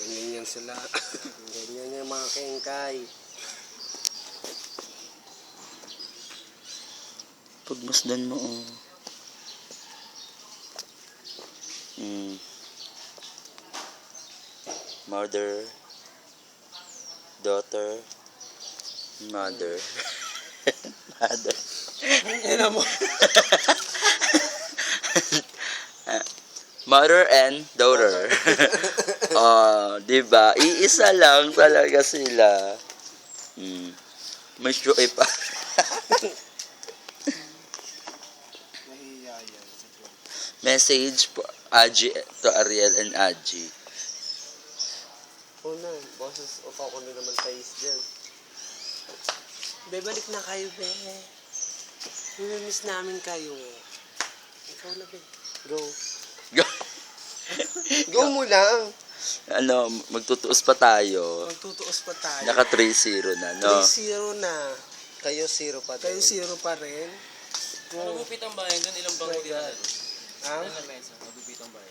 Ganyan sila. Ganyan yung mga kengkay. Pagmasdan mo, oh. Mother, daughter, mother. Mother. Ina mo. Mother and daughter. Oh, 'di ba? Iisa lang talaga sila. May joy pa. Nahihiya yan. Message po, Aji, to Ariel and Aji. Oo na, boses upaw ko na naman tayo dyan. Be, balik na kayo, be. Miss namin kayo. Ikaw na, be. Go. Go. Go mo lang. Ano, magtutuos pa tayo. Magtutuos pa tayo. Naka 3-0 na, no? 3-0 na. Kayo 0 pa rin. Kayo 0 pa rin. Nagupit ang bayan doon, ilang bangko My din na God. doon. Ang? Ilang mesa, nagupit ang bayan.